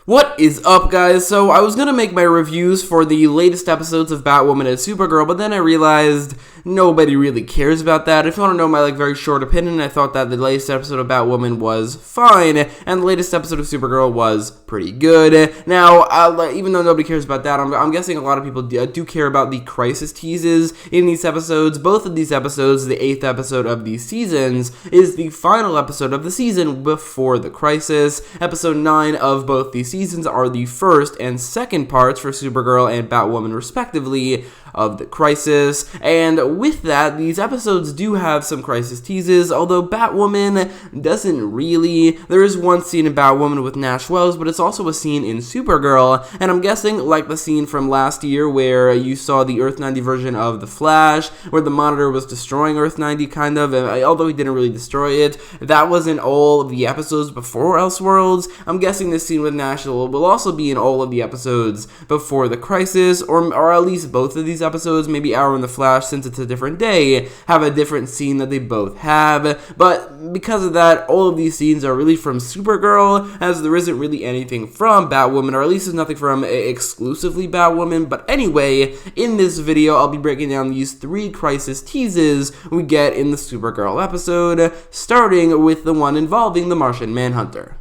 What is up, guys? So I was gonna make my reviews for the latest episodes of Batwoman and Supergirl, but then I realized nobody really cares about that. If you want to know my very short opinion, I thought that the latest episode of Batwoman was fine, and the latest episode of Supergirl was pretty good. Now, even though nobody cares about that, I'm guessing a lot of people do care about the crisis teases in these episodes. Both of these episodes, the 8th episode of these seasons, is the final episode of the season before the crisis. Episode 9 of both these seasons are the first and second parts for Supergirl and Batwoman respectively of the crisis, and with that, these episodes do have some crisis teases, although Batwoman doesn't really. There is one scene in Batwoman with Nash Wells, but it's also a scene in Supergirl, and I'm guessing like the scene from last year where you saw the Earth 90 version of The Flash, where the Monitor was destroying Earth 90 kind of, and although he didn't really destroy it, that was in all of the episodes before Elseworlds. I'm guessing this scene with Nash will also be in all of the episodes before the crisis, or at least both of these episodes. Maybe Arrow and The Flash, since it's a different day, have a different scene that they both have, but because of that, all of these scenes are really from Supergirl, as there isn't really anything from Batwoman, or at least there's nothing from exclusively Batwoman. But anyway, in this video, I'll be breaking down these 3 crisis teases we get in the Supergirl episode, starting with the one involving the Martian Manhunter.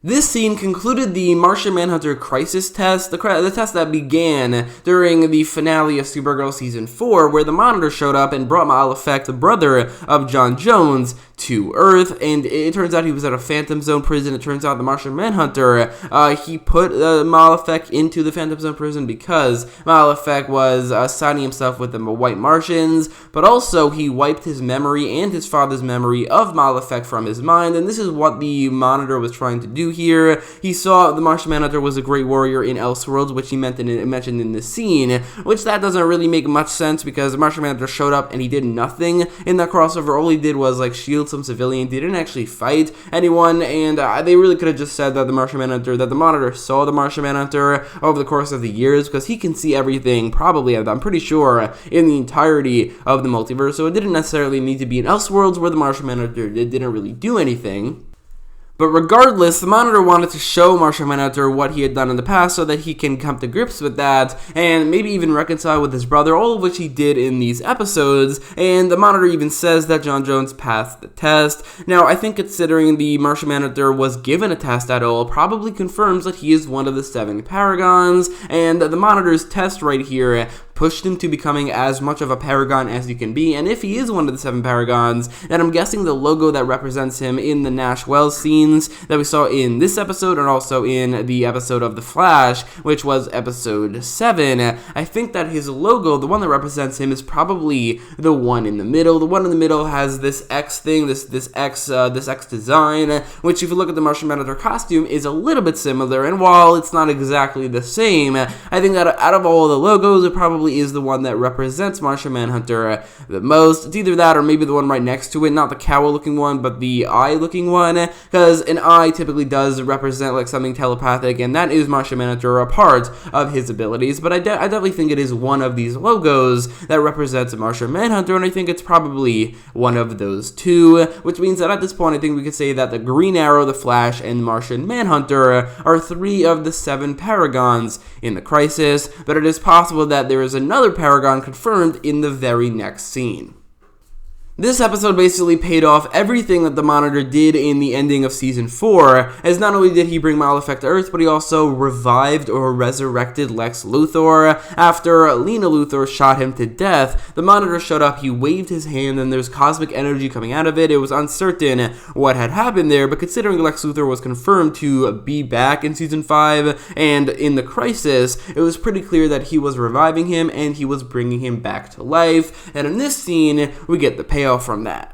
This scene concluded the Martian Manhunter crisis test, the test that began during the finale of Supergirl Season 4, where the Monitor showed up and brought Malefect, the brother of John Jones, to Earth, and it turns out he was at a Phantom Zone prison. It turns out the Martian Manhunter, he put Malefect into the Phantom Zone prison because Malefect was signing himself with the White Martians, but also he wiped his memory and his father's memory of Malefect from his mind, and this is what the Monitor was trying to do here. He saw the Martian Manhunter was a great warrior in Elseworlds, which he mentioned in this scene, which that doesn't really make much sense because the Martian Manhunter showed up and he did nothing in that crossover. All he did was shield some civilians. He didn't actually fight anyone, and they really could have just said that the Monitor saw the Martian Manhunter over the course of the years, because he can see everything, probably, I'm pretty sure, in the entirety of the multiverse, so it didn't necessarily need to be in Elseworlds where the Martian Manhunter didn't really do anything. But regardless, the Monitor wanted to show Martian Manhunter what he had done in the past so that he can come to grips with that and maybe even reconcile with his brother, all of which he did in these episodes, and the Monitor even says that John Jones passed the test. Now, I think considering the Martian Manhunter was given a test at all, probably confirms that he is one of the 7 Paragons, and the Monitor's test right here pushed him to becoming as much of a Paragon as he can be, and if he is one of the 7 Paragons, then I'm guessing the logo that represents him in the Nash Wells scenes that we saw in this episode and also in the episode of The Flash, which was episode 7, I think that his logo, the one that represents him, is probably the one in the middle. The one in the middle has this X thing, this X design, which if you look at the Martian Manhunter costume is a little bit similar, and while it's not exactly the same, I think that out of all the logos, it probably is the one that represents Martian Manhunter the most. It's either that or maybe the one right next to it, not the cowl looking one, but the eye looking one, because an eye typically does represent something telepathic, and that is Martian Manhunter, a part of his abilities. But I definitely think it is one of these logos that represents Martian Manhunter, and I think it's probably one of those 2, which means that at this point I think we could say that the Green Arrow, the Flash, and Martian Manhunter are 3 of the 7 Paragons in the crisis, but it is possible that there is another Paragon confirmed in the very next scene. This episode basically paid off everything that the Monitor did in the ending of Season 4, as not only did he bring Malefect to Earth, but he also revived or resurrected Lex Luthor. After Lena Luthor shot him to death, the Monitor showed up, he waved his hand, and there's cosmic energy coming out of it. It was uncertain what had happened there, but considering Lex Luthor was confirmed to be back in Season 5 and in the crisis, it was pretty clear that he was reviving him and he was bringing him back to life, and in this scene, we get the payoff from that.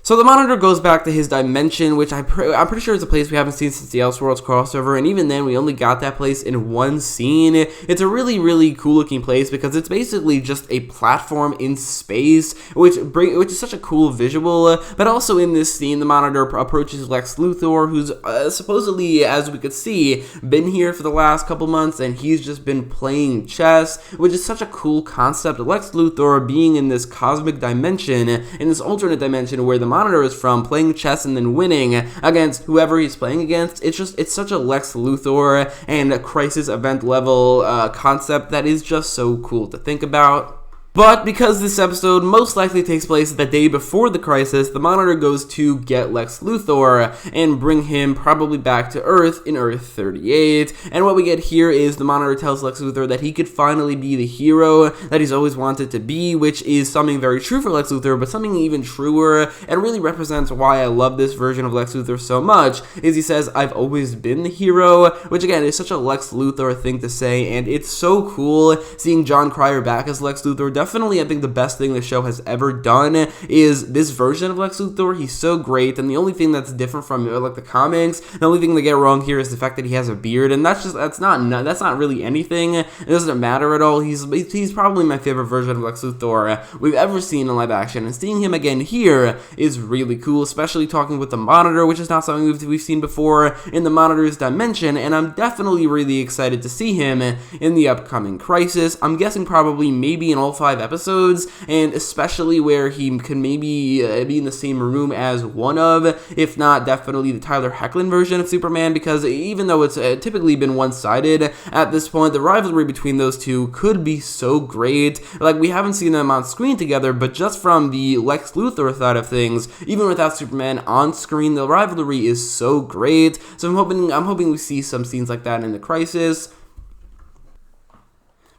So the Monitor goes back to his dimension, which I'm pretty sure is a place we haven't seen since the Elseworlds crossover, and even then we only got that place in one scene. It's a really, really cool looking place because it's basically just a platform in space, which is such a cool visual. But also in this scene, the Monitor approaches Lex Luthor, who's supposedly, as we could see, been here for the last couple months, and he's just been playing chess, which is such a cool concept. Lex Luthor being in this cosmic dimension, in this alternate dimension where the Monitor is from, playing chess and then winning against whoever he's playing against. It's such a Lex Luthor and Crisis event level concept that is just so cool to think about. But because this episode most likely takes place the day before the Crisis, the Monitor goes to get Lex Luthor and bring him probably back to Earth in Earth 38. And what we get here is the Monitor tells Lex Luthor that he could finally be the hero that he's always wanted to be, which is something very true for Lex Luthor, but something even truer and really represents why I love this version of Lex Luthor so much, is he says, I've always been the hero, which again is such a Lex Luthor thing to say, and it's so cool seeing John Cryer back as Lex Luthor. Definitely, I think the best thing the show has ever done is this version of Lex Luthor. He's so great, and the only thing that's different from like the comics, the only thing they get wrong here is the fact that he has a beard, and that's not really anything. It doesn't matter at all. He's probably my favorite version of Lex Luthor we've ever seen in live action, and seeing him again here is really cool, especially talking with the Monitor, which is not something we've seen before in the Monitor's dimension, and I'm definitely really excited to see him in the upcoming Crisis. I'm guessing probably maybe in all 5 episodes, and especially where he can maybe be in the same room as one of, if not definitely the Tyler Hoechlin version of Superman, because even though it's typically been one-sided at this point, the rivalry between those two could be so great. Like, we haven't seen them on screen together, but just from the Lex Luthor side of things, even without Superman on screen, the rivalry is so great. So I'm hoping we see some scenes like that in the Crisis.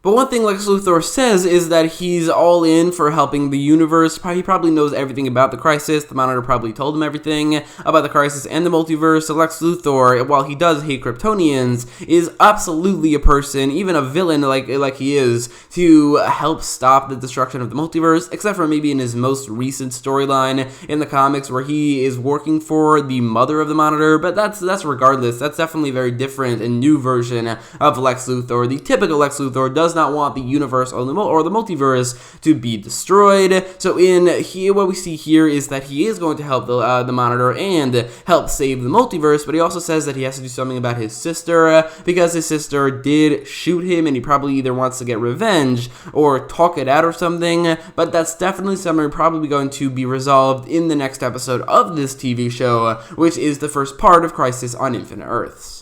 But one thing Lex Luthor says is that he's all in for helping the universe. He probably knows everything about the Crisis. The Monitor probably told him everything about the Crisis and the multiverse. So Lex Luthor, while he does hate Kryptonians, is absolutely a person, even a villain like he is, to help stop the destruction of the multiverse, except for maybe in his most recent storyline in the comics where he is working for the mother of the Monitor. But that's regardless. That's definitely a very different and new version of Lex Luthor. The typical Lex Luthor does not want the universe or the multiverse to be destroyed. So in here, what we see here is that he is going to help the Monitor and help save the multiverse, but he also says that he has to do something about his sister, because his sister did shoot him, and he probably either wants to get revenge or talk it out or something. But that's definitely something probably going to be resolved in the next episode of this TV show, which is the first part of Crisis on Infinite Earths.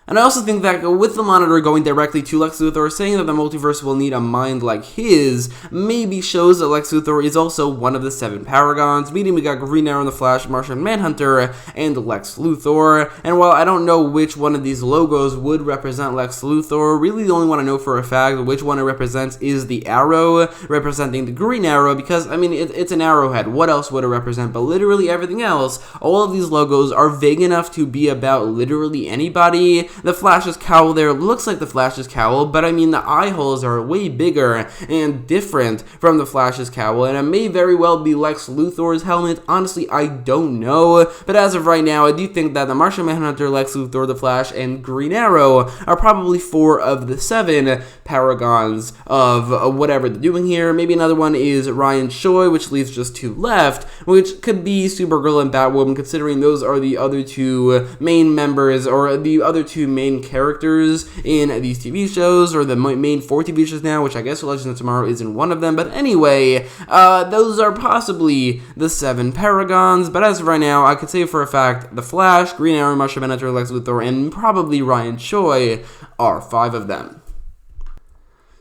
And I also think that with the Monitor going directly to Lex Luthor, saying that the multiverse will need a mind like his, maybe shows that Lex Luthor is also one of the 7 Paragons, meaning we got Green Arrow and the Flash, Martian Manhunter, and Lex Luthor. And while I don't know which one of these logos would represent Lex Luthor, really the only one I know for a fact which one it represents is the arrow, representing the Green Arrow, because, I mean, it's an arrowhead. What else would it represent? But literally everything else, all of these logos are vague enough to be about literally anybody. The Flash's cowl there looks like the Flash's cowl, but I mean the eye holes are way bigger and different from the Flash's cowl, and it may very well be Lex Luthor's helmet. Honestly, I don't know, but as of right now, I do think that the Martian Manhunter, Lex Luthor, the Flash, and Green Arrow are probably 4 of the 7 Paragons of whatever they're doing here. Maybe another one is Ryan Choi, which leaves just 2 left, which could be Supergirl and Batwoman, considering those are the other 2 main members, or the other 2 main characters in these TV shows, or the main 4 TV shows now, which I guess Legends of Tomorrow isn't one of them. But anyway, those are possibly the 7 Paragons, but as of right now, I could say for a fact the Flash, Green Arrow, Martian Manhunter, Lex Luthor, and probably Ryan Choi are 5 of them.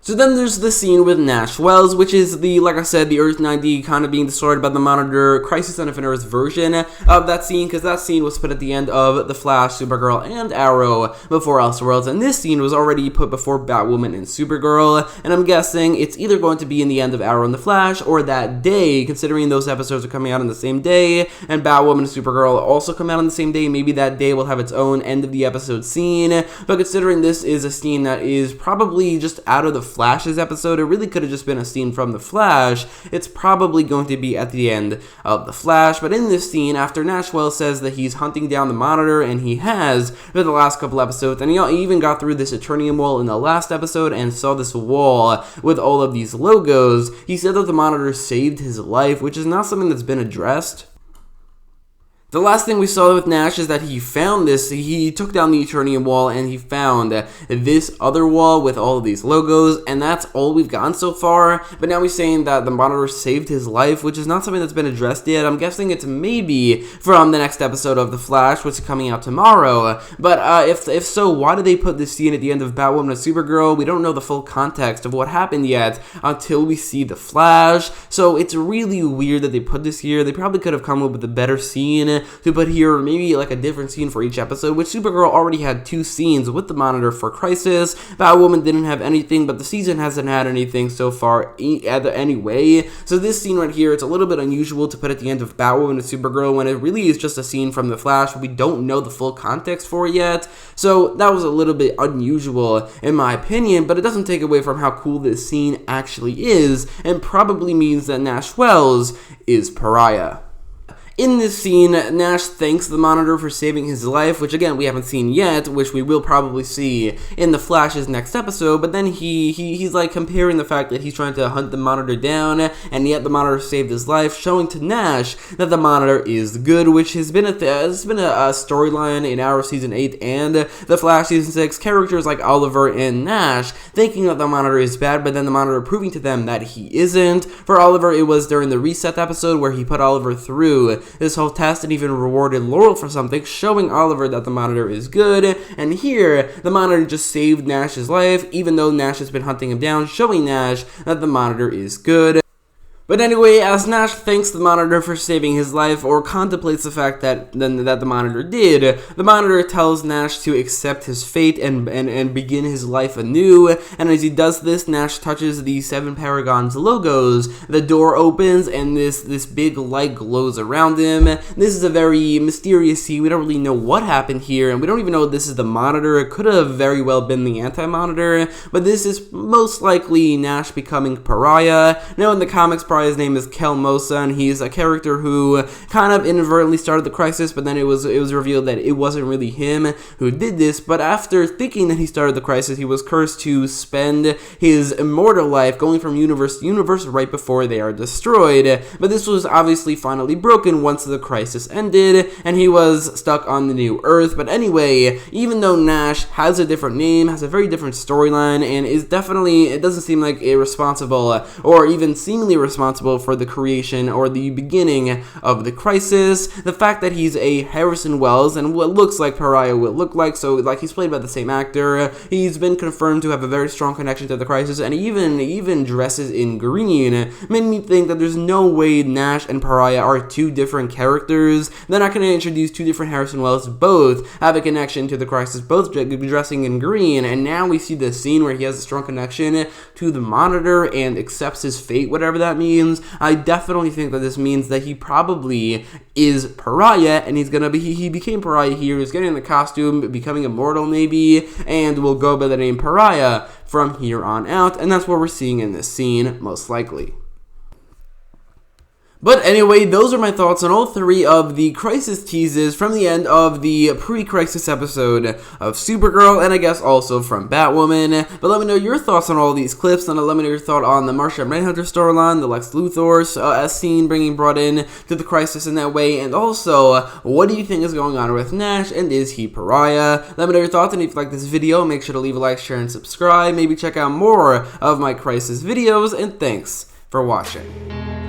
So then there's the scene with Nash Wells, which is like I said, the Earth 90 kind of being destroyed by the Monitor, Crisis on Infinite Earths version of that scene, because that scene was put at the end of The Flash, Supergirl, and Arrow before Elseworlds, and this scene was already put before Batwoman and Supergirl, and I'm guessing it's either going to be in the end of Arrow and The Flash, or that day, considering those episodes are coming out on the same day, and Batwoman and Supergirl also come out on the same day. Maybe that day will have its own end of the episode scene, but considering this is a scene that is probably just out of the Flash's episode, it really could have just been a scene from The Flash. It's probably going to be at the end of The Flash, but in this scene, after Nash Wells says that he's hunting down the Monitor, and he has for the last couple episodes, and he even got through this Eternium wall in the last episode and saw this wall with all of these logos, he said that the Monitor saved his life, which is not something that's been addressed. The last thing we saw with Nash is that he found this, he took down the Eternium wall and he found this other wall with all of these logos, and that's all we've gotten so far. But now he's saying that the Monitor saved his life, which is not something that's been addressed yet. I'm guessing it's maybe from the next episode of The Flash, which is coming out tomorrow. But if so, why did they put this scene at the end of Batwoman and Supergirl? We don't know the full context of what happened yet until we see The Flash. So it's really weird that they put this here. They probably could have come up with a better scene to put here, maybe like a different scene for each episode, which Supergirl already had 2 scenes with the Monitor for Crisis. Batwoman didn't have anything, but the season hasn't had anything so far anyway. So this scene right here, it's a little bit unusual to put at the end of Batwoman and Supergirl when it really is just a scene from The Flash. We don't know the full context for it yet. So that was a little bit unusual in my opinion, but it doesn't take away from how cool this scene actually is, and probably means that Nash Wells is Pariah. In this scene, Nash thanks the Monitor for saving his life, which again, we haven't seen yet, which we will probably see in The Flash's next episode, but then he's like comparing the fact that he's trying to hunt the Monitor down, and yet the Monitor saved his life, showing to Nash that the Monitor is good, which has been a storyline in Arrow Season 8 and The Flash Season 6, characters like Oliver and Nash thinking that the Monitor is bad, but then the Monitor proving to them that he isn't. For Oliver, it was during the Reset episode where he put Oliver through this whole test and even rewarded Laurel for something, showing Oliver that the Monitor is good. And here, the Monitor just saved Nash's life, even though Nash has been hunting him down, showing Nash that the Monitor is good. But anyway, as Nash thanks the Monitor for saving his life, or contemplates the fact that the Monitor did, the Monitor tells Nash to accept his fate and begin his life anew. And as he does this, Nash touches the 7 Paragons logos. The door opens and this big light glows around him. This is a very mysterious scene. We don't really know what happened here, and we don't even know if this is the Monitor. It could have very well been the Anti-Monitor, but this is most likely Nash becoming Pariah. Now in the comics, Pariah's name is Kelmosa, and he's a character who kind of inadvertently started the Crisis, but then it was revealed that it wasn't really him who did this. But after thinking that he started the Crisis, he was cursed to spend his immortal life going from universe to universe right before they are destroyed. But this was obviously finally broken once the Crisis ended, and he was stuck on the new Earth. But anyway, even though Nash has a different name, has a very different storyline, and is definitely, it doesn't seem like irresponsible or even seemingly responsible for the creation or the beginning of the Crisis, the fact that he's a Harrison Wells and what looks like Pariah will look like, so like he's played by the same actor, he's been confirmed to have a very strong connection to the Crisis, and even dresses in green, made me think that there's no way Nash and Pariah are 2 different characters. They're not going to introduce 2 different Harrison Wells, both have a connection to the Crisis, both dressing in green, and now we see this scene where he has a strong connection to the Monitor and accepts his fate, whatever that means. I definitely think that this means that he probably is Pariah, and he became Pariah here. He's getting the costume, becoming immortal maybe, and will go by the name Pariah from here on out, and that's what we're seeing in this scene, most likely. But anyway, those are my thoughts on all 3 of the Crisis teases from the end of the pre-Crisis episode of Supergirl, and I guess also from Batwoman. But let me know your thoughts on all these clips, and let me know your thought on the Martian Manhunter storyline, the Lex Luthor scene brought in to the Crisis in that way, and also, what do you think is going on with Nash, and is he Pariah? Let me know your thoughts, and if you like this video, make sure to leave a like, share, and subscribe. Maybe check out more of my Crisis videos, and thanks for watching.